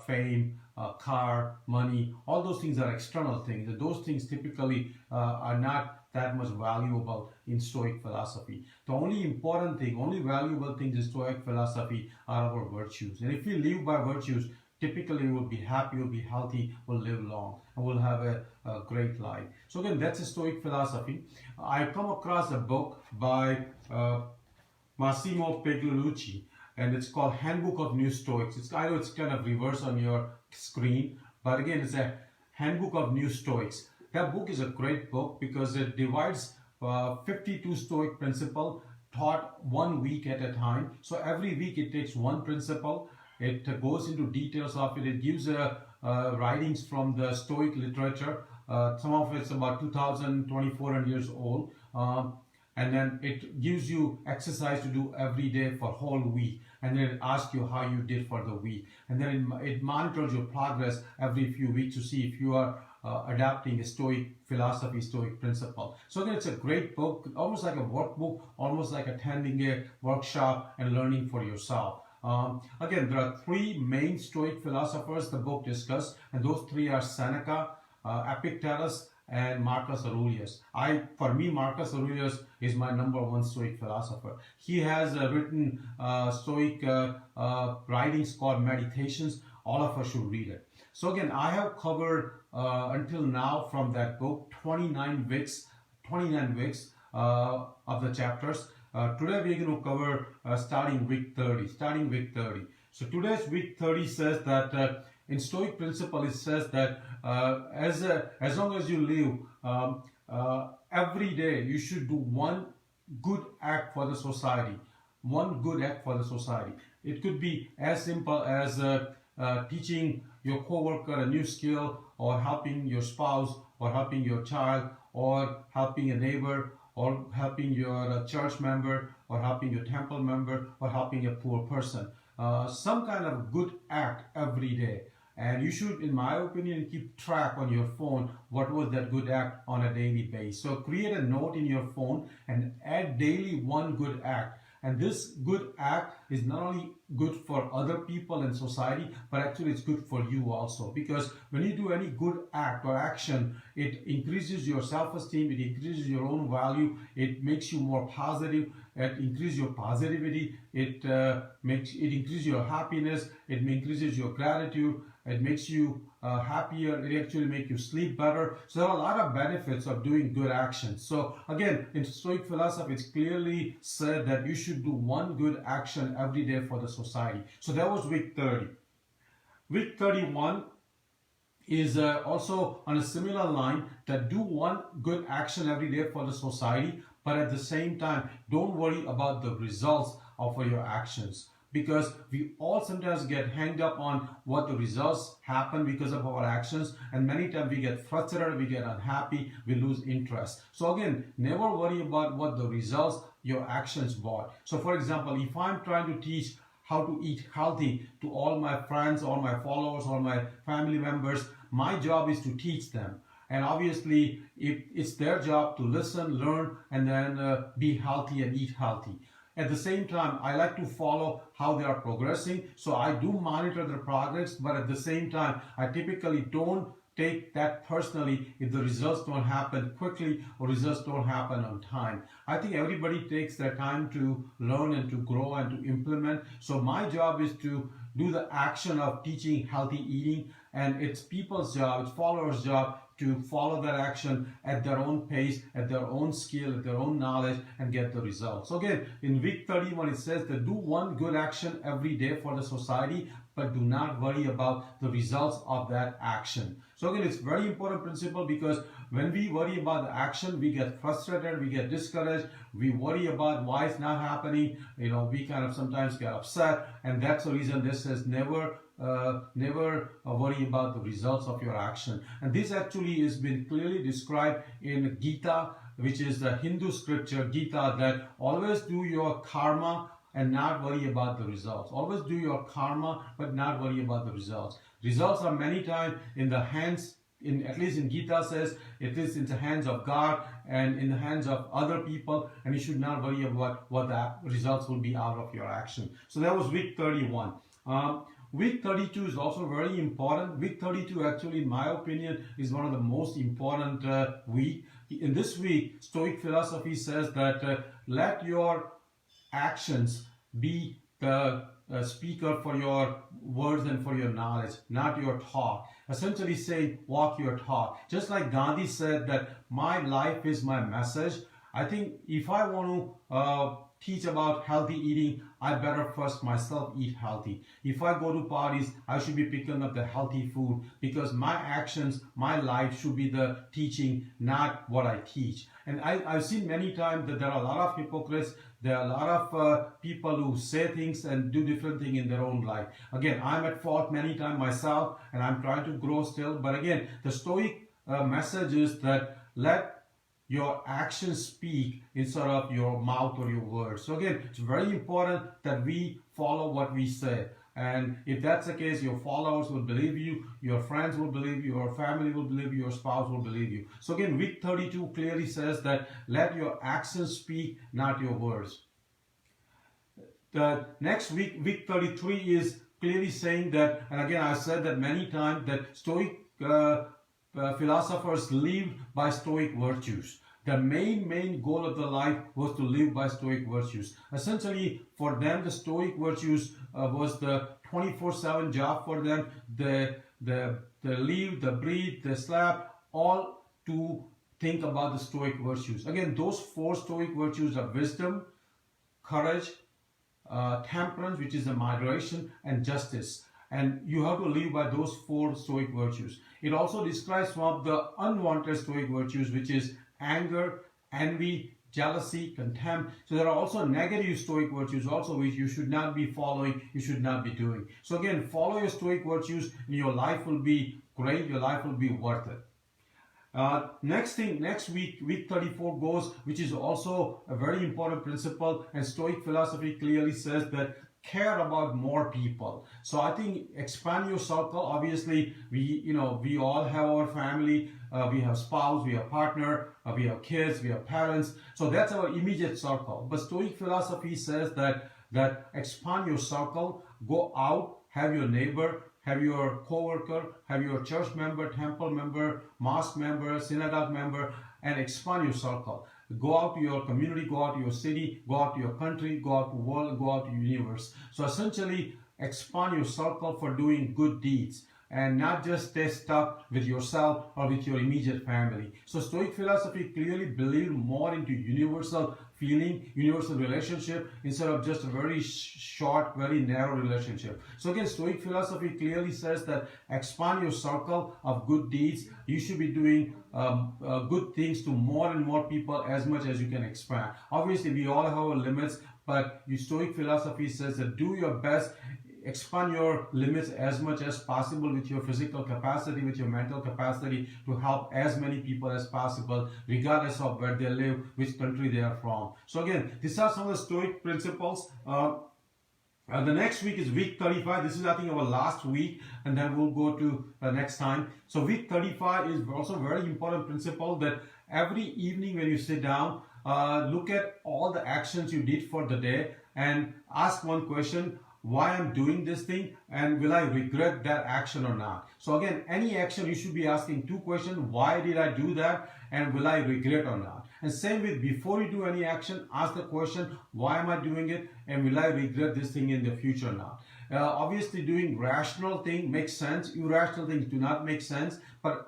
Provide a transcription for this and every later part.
fame, car, money, all those things are external things. Those things typically are not that much valuable in Stoic philosophy. The only important thing, only valuable things in Stoic philosophy are our virtues. And if we live by virtues, typically we'll be happy, we'll be healthy, we'll live long, and we'll have a great life. So again, that's a Stoic philosophy. I come across a book by Massimo Pegliucci, and it's called Handbook of New Stoics. I know it's kind of reverse on your screen, but again, it's a Handbook of New Stoics. That book is a great book because it divides 52 Stoic principles taught 1 week at a time. So every week it takes one principle. It goes into details of it. It gives writings from the Stoic literature. Some of it's about 2,000, 2,400 years old. And then it gives you exercise to do every day for whole week, and then it asks you how you did for the week, and then it monitors your progress every few weeks to see if you are adapting a Stoic philosophy, Stoic principle. So again, it's a great book, almost like a workbook, almost like attending a workshop and learning for yourself. Again, there are three main Stoic philosophers the book discusses, and those three are Seneca, Epictetus, and Marcus Aurelius. For me, Marcus Aurelius is my number one Stoic philosopher. He has written Stoic writings called Meditations. All of us should read it. So again, I have covered until now from that book 29 weeks of the chapters. Today we're going to cover starting week 30. So today's week 30 says that in Stoic principle it says that as long as you live, every day you should do one good act for the society. One good act for the society. It could be as simple as teaching your coworker a new skill, or helping your spouse, or helping your child, or helping a neighbor, or helping your church member, or helping your temple member, or helping a poor person. Some kind of good act every day. And you should, in my opinion, keep track on your phone what was that good act on a daily basis. So create a note in your phone and add daily one good act. And this good act is not only good for other people and society, but actually it's good for you also. Because when you do any good act or action, it increases your self-esteem, it increases your own value, it makes you more positive, it increases your positivity, it increases your happiness, it increases your gratitude, it makes you happier, it actually makes you sleep better. So there are a lot of benefits of doing good actions. So again, in Stoic philosophy, it's clearly said that you should do one good action every day for the society. So that was week 30. Week 31 is also on a similar line, that do one good action every day for the society, but at the same time, don't worry about the results of your actions. Because we all sometimes get hanged up on what the results happen because of our actions, and many times we get frustrated, we get unhappy, we lose interest. So again, never worry about what the results your actions brought. So for example, if I'm trying to teach how to eat healthy to all my friends, all my followers, all my family members, my job is to teach them. And obviously, it's their job to listen, learn, and then be healthy and eat healthy. At the same time, I like to follow how they are progressing. So I do monitor their progress, but at the same time, I typically don't take that personally if the results don't happen quickly or results don't happen on time. I think everybody takes their time to learn and to grow and to implement. So my job is to do the action of teaching healthy eating, and it's people's job, it's followers' job to follow that action at their own pace, at their own skill, at their own knowledge, and get the results. So again, in week 31, it says that do one good action every day for the society, but do not worry about the results of that action. So again, it's very important principle, because when we worry about the action, we get frustrated, we get discouraged, we worry about why it's not happening, we kind of sometimes get upset, and that's the reason this says never worry about the results of your action. And this actually has been clearly described in Gita, which is the Hindu scripture Gita, that always do your karma and not worry about the results. Always do your karma but not worry about the results. Results are many times in the hands, at least in Gita says, it is in the hands of God and in the hands of other people, and you should not worry about what the results will be out of your action. So that was week 31. week 32 is also very important. Week 32 actually, in my opinion, is one of the most important week. In this week, Stoic philosophy says that let your actions be the speaker for your words and for your knowledge, not your talk. Essentially saying, walk your talk. Just like Gandhi said that my life is my message. I think if I want to teach about healthy eating, I better first myself eat healthy. If I go to parties, I should be picking up the healthy food, because my actions, my life should be the teaching, not what I teach. And I've seen many times that there are a lot of hypocrites. There are a lot of people who say things and do different things in their own life. Again, I'm at fault many times myself, and I'm trying to grow still. But again, the Stoic message is that let your actions speak instead of your mouth or your words. So again, it's very important that we follow what we say. And if that's the case, your followers will believe you, your friends will believe you, your family will believe you, your spouse will believe you. So again, week 32 clearly says that let your actions speak, not your words. The next week, week 33, is clearly saying that, and again, I've said that many times, that Stoic philosophers lived by Stoic virtues. The main goal of the life was to live by Stoic virtues. Essentially, for them, the Stoic virtues was the 24/7 job for them. The live, the breathe, the sleep, all to think about the Stoic virtues. Again, those 4 Stoic virtues are wisdom, courage, temperance, which is the moderation, and justice. And you have to live by those 4 Stoic virtues. It also describes some of the unwanted Stoic virtues, which is anger, envy, jealousy, contempt. So there are also negative Stoic virtues also, which you should not be following, you should not be doing. So again, follow your Stoic virtues and your life will be great, your life will be worth it. Next week, week 34 goes, which is also a very important principle, and Stoic philosophy clearly says that care about more people. So I think expand your circle. Obviously, we all have our family, we have spouse, we have partner, we have kids, we have parents. So that's our immediate circle. But Stoic philosophy says that expand your circle, go out, have your neighbor, have your co-worker, have your church member, temple member, mosque member, synagogue member, and expand your circle. Go out to your community, go out to your city, go out to your country, go out to the world, go out to the universe. So essentially, expand your circle for doing good deeds and not just stay stuck with yourself or with your immediate family. So Stoic philosophy clearly believed more into universal feeling, universal relationship, instead of just a very short, very narrow relationship. So again, Stoic philosophy clearly says that expand your circle of good deeds. You should be doing good things to more and more people as much as you can expand. Obviously, we all have our limits, but Stoic philosophy says that do your best, expand your limits as much as possible with your physical capacity, with your mental capacity, to help as many people as possible, regardless of where they live, which country they are from. So again, these are some of the Stoic principles. The next week is week 35. This is, I think, our last week, and then we'll go to next time. So week 35 is also a very important principle, that every evening when you sit down, look at all the actions you did for the day and ask one question: why I'm doing this thing, and will I regret that action or not? So again, any action you should be asking 2 questions: why did I do that, and will I regret or not? And same with, before you do any action, ask the question: why am I doing it, and will I regret this thing in the future or not? Obviously, doing rational thing makes sense. Irrational things do not make sense. But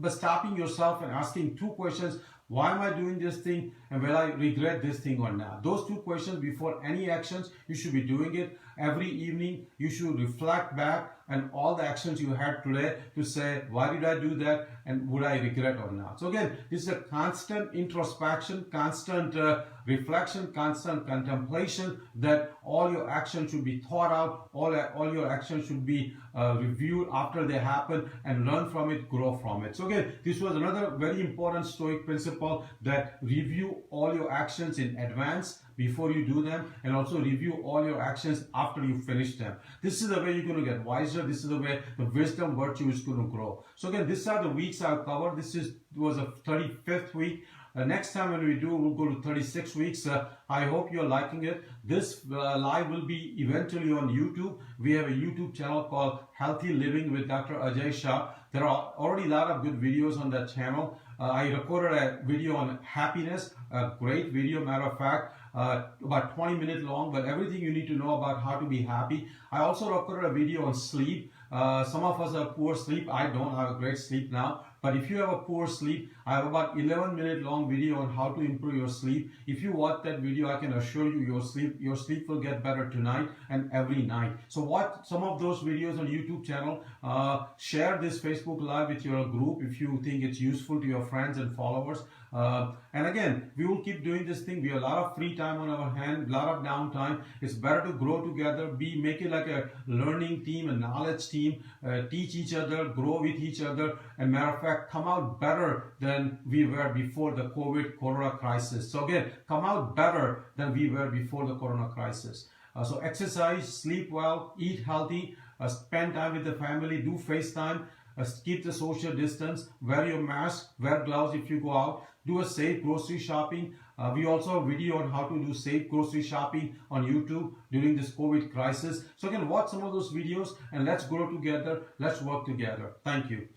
stopping yourself and asking 2 questions: why am I doing this thing, and will I regret this thing or not? Those 2 questions before any actions, you should be doing it. Every evening, you should reflect back on all the actions you had today to say, why did I do that, and would I regret or not? So again, this is a constant introspection, constant reflection, constant contemplation, that all your actions should be thought out, all your actions should be reviewed after they happen, and learn from it, grow from it. So again, this was another very important Stoic principle, that review all your actions in advance before you do them, and also review all your actions after you finish them. This is the way you're going to get wiser. This is the way the wisdom virtue is going to grow. So again, these are the weeks I've covered. This was a 35th week. Next time when we do, we'll go to 36 weeks. I hope you're liking it. This live will be eventually on YouTube. We have a YouTube channel called Healthy Living with Dr. Aajay Shah. There are already a lot of good videos on that channel. I recorded a video on happiness, a great video, matter of fact, about 20 minutes long, but everything you need to know about how to be happy. I also recorded a video on sleep. Some of us have poor sleep. I don't have a great sleep now. But if you have a poor sleep, I have about 11-minute long video on how to improve your sleep. If you watch that video, I can assure you your sleep will get better tonight and every night. So watch some of those videos on YouTube channel. Share this Facebook Live with your group if you think it's useful to your friends and followers. And again, we will keep doing this thing. We have a lot of free time on our hand, a lot of downtime. It's better to grow together, make it like a learning team, a knowledge team, teach each other, grow with each other, and matter of fact, come out better than we were before the Corona crisis. So again, come out better than we were before the Corona crisis. So exercise, sleep well, eat healthy, spend time with the family, do FaceTime, keep the social distance, wear your mask, wear gloves if you go out, do a safe grocery shopping. We also have a video on how to do safe grocery shopping on YouTube during this COVID crisis. So again, watch some of those videos and let's grow together, let's work together. Thank you.